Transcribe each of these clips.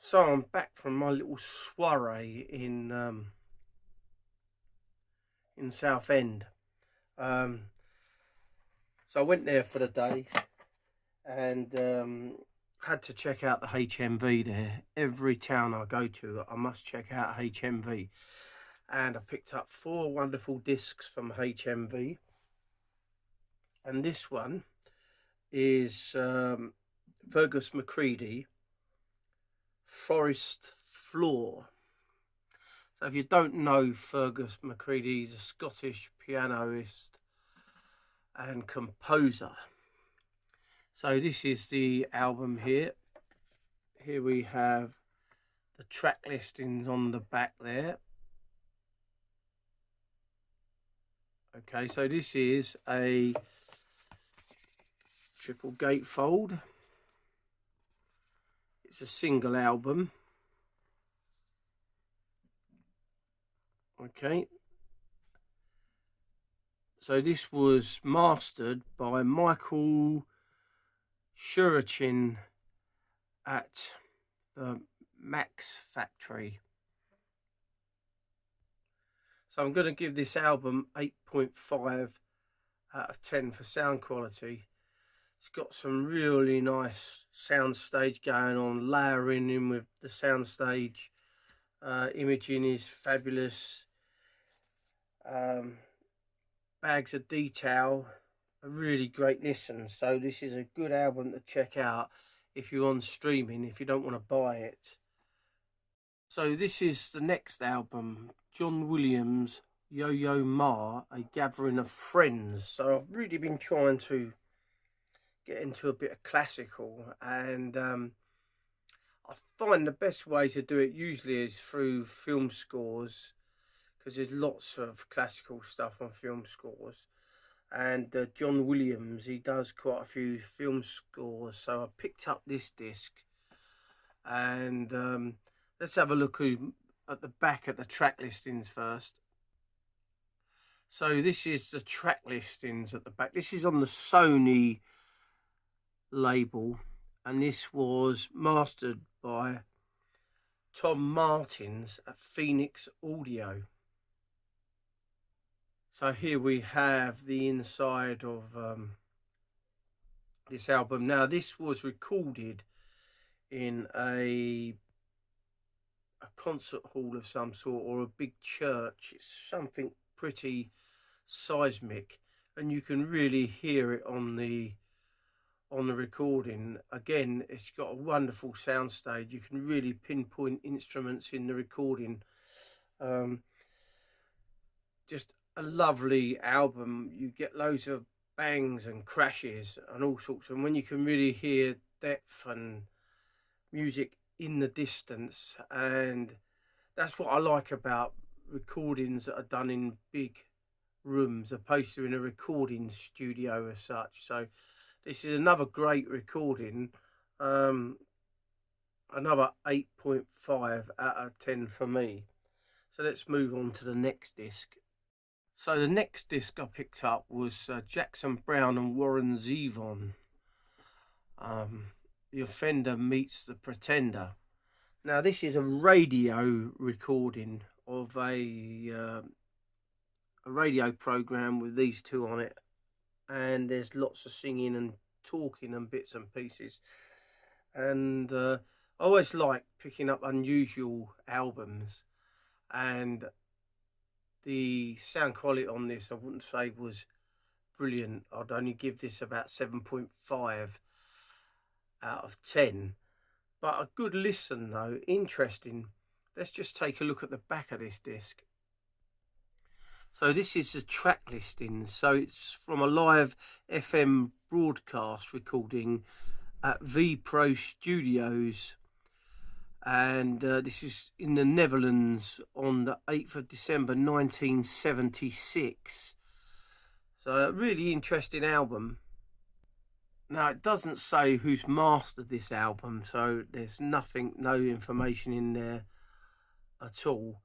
So I'm back from my little soiree in Southend. So I went there for the day and had to check out the HMV there. Every town I go to, I must check out HMV. And I picked up 4 wonderful discs from HMV. And this one is Fergus McCready, Forest Floor. So if you don't know Fergus McCready, he's a Scottish pianist and composer. So this is the album here. Here we have the track listings on the back there. Okay, so this is a triple gatefold. It's a single album. Okay. So this was mastered by Michael Shurachin at the Max Factory. So I'm going to give this album 8.5 out of 10 for sound quality. It's got some really nice soundstage going on, layering in with the soundstage. Imaging is fabulous. Bags of detail, a really great listen. So this is a good album to check out if you're on streaming, if you don't want to buy it. So this is the next album, John Williams' Yo-Yo Ma, A Gathering of Friends. So I've really been trying to get into a bit of classical, and I find the best way to do it usually is through film scores, because there's lots of classical stuff on film scores. And John Williams, he does quite a few film scores, so I picked up this disc. And let's have a look at the back at the track listings first. So this is the track listings at the back. This is on the Sony label, and this was mastered by Tom Martins at Phoenix Audio. So here we have the inside of this album. Now this was recorded in a concert hall of some sort, or a big church. It's something pretty seismic, and you can really hear it on the recording. Again, it's got a wonderful soundstage. You can really pinpoint instruments in the recording. Just a lovely album. You get loads of bangs and crashes and all sorts, and when you can really hear depth and music in the distance, and that's what I like about recordings that are done in big rooms opposed to in a recording studio as such. So this is another great recording. Another 8.5 out of 10 for me. So let's move on to the next disc. So the next disc I picked up was Jackson Browne and Warren Zevon. The Offender Meets the Pretender. Now this is a radio recording of a a radio program with these two on it, and there's lots of singing and talking and bits and pieces. And I always like picking up unusual albums, and the sound quality on this I wouldn't say was brilliant. I'd only give this about 7.5 out of 10, but a good listen though, interesting. Let's just take a look at the back of this disc. So this is the track listing. So it's from a live FM broadcast recording at V Pro Studios, and this is in the Netherlands on the 8th of December 1976. So a really interesting album. Now it doesn't say who's mastered this album, so there's no information in there at all.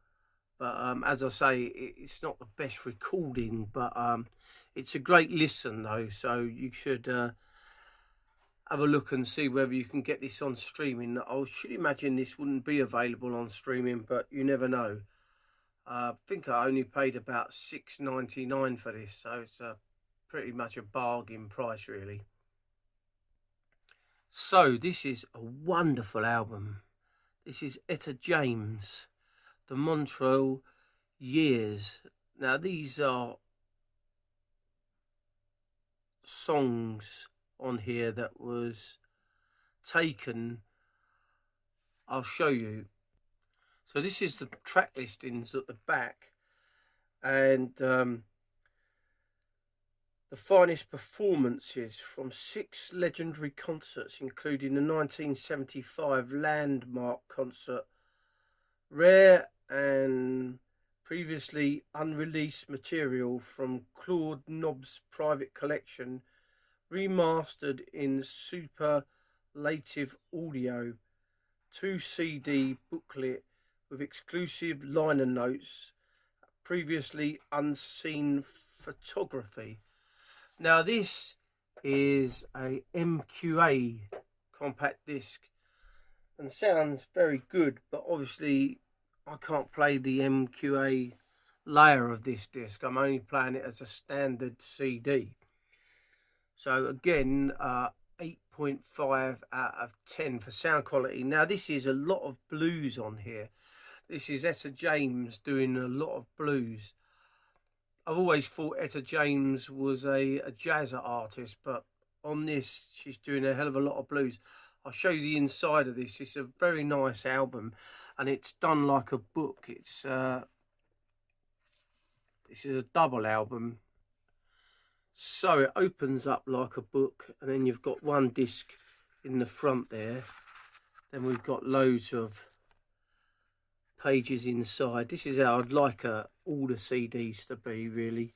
But as I say, it's not the best recording, but it's a great listen though, so you should have a look and see whether you can get this on streaming. I should imagine this wouldn't be available on streaming, but you never know. I think I only paid about $6.99 for this, so it's pretty much a bargain price really. So this is a wonderful album. This is Etta James, The Montreux Years. Now these are songs on here that was taken. I'll show you. So this is the track listings at the back, and the finest performances from 6 legendary concerts, including the 1975 landmark concert, rare and previously unreleased material from Claude Nobb's private collection, remastered in superlative audio, 2 CD booklet with exclusive liner notes, previously unseen photography. Now this is a MQA compact disc and sounds very good, but obviously I can't play the MQA layer of this disc. I'm only playing it as a standard CD. So again, 8.5 out of 10 for sound quality. Now this is a lot of blues on here. This is Etta James doing a lot of blues. I've always thought Etta James was a jazz artist, but on this she's doing a hell of a lot of blues. I'll show you the inside of this. It's a very nice album, and it's done like a book. It's this is a double album, so it opens up like a book, and then you've got one disc in the front there. Then we've got loads of pages inside. This is how I'd like all the CDs to be, really,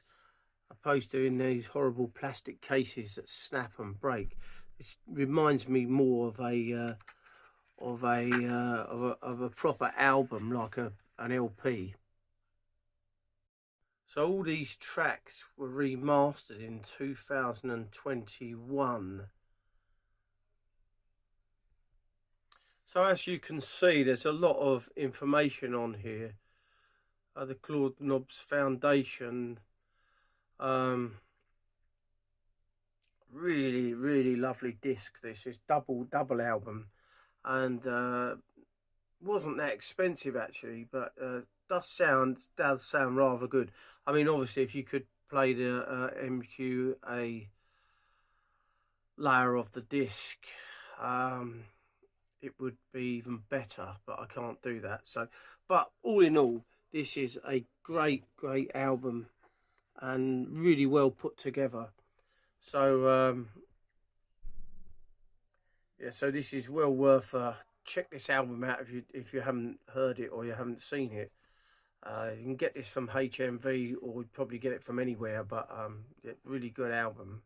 opposed to in these horrible plastic cases that snap and break. This reminds me more of a proper album, like an LP. So all these tracks were remastered in 2021. So as you can see, there's a lot of information on here. The Claude Nobbs Foundation. Really lovely disc. This is double album, and wasn't that expensive actually, but does sound rather good. I mean, obviously if you could play the MQA layer of the disc, it would be even better, but I can't do that. So, but all in all, this is a great album and really well put together. So yeah, so this is well worth check this album out if you haven't heard it or you haven't seen it. You can get this from HMV, or you'd probably get it from anywhere, but yeah, really good album.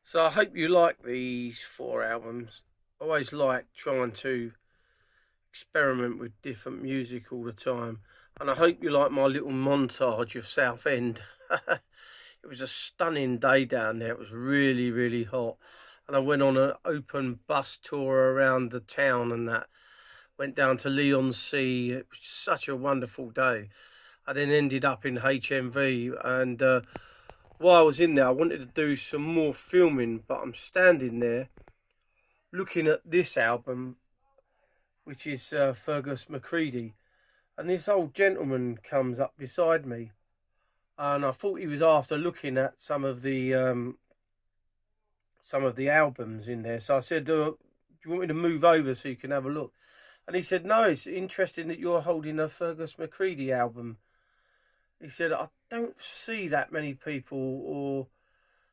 So I hope you like these 4 albums. I always like trying to experiment with different music all the time, and I hope you like my little montage of Southend. It was a stunning day down there. It was really hot, and I went on an open bus tour around the town and that. Went down to Leon Sea. It was such a wonderful day. I then ended up in HMV, and while I was in there I wanted to do some more filming, but I'm standing there looking at this album, which is Fergus McCready, and this old gentleman comes up beside me, and I thought he was after looking at some of the albums in there. So I said, do you want me to move over so you can have a look? And he said, no, it's interesting that you're holding a Fergus McCready album. He said, I don't see that many people, or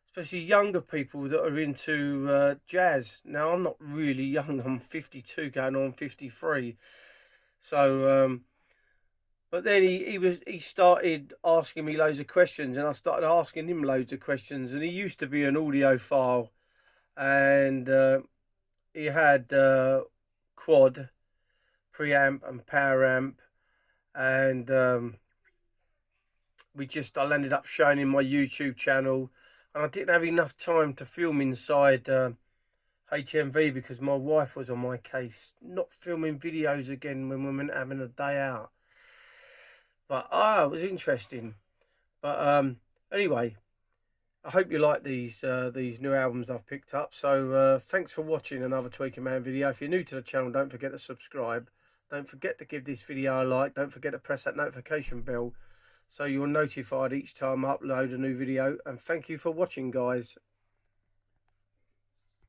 especially younger people, that are into jazz. Now, I'm not really young. I'm 52 going on 53. So, but then he started asking me loads of questions, and I started asking him loads of questions. And he used to be an audiophile, and he had quad, preamp and power amp, and I ended up showing him my YouTube channel, and I didn't have enough time to film inside HMV because my wife was on my case, not filming videos again when we went having a day out. But it was interesting. But anyway, I hope you like these new albums I've picked up. So thanks for watching another Tweaking Man video. If you're new to the channel, don't forget to subscribe. Don't forget to give this video a like. Don't forget to press that notification bell so you're notified each time I upload a new video. And thank you for watching, guys.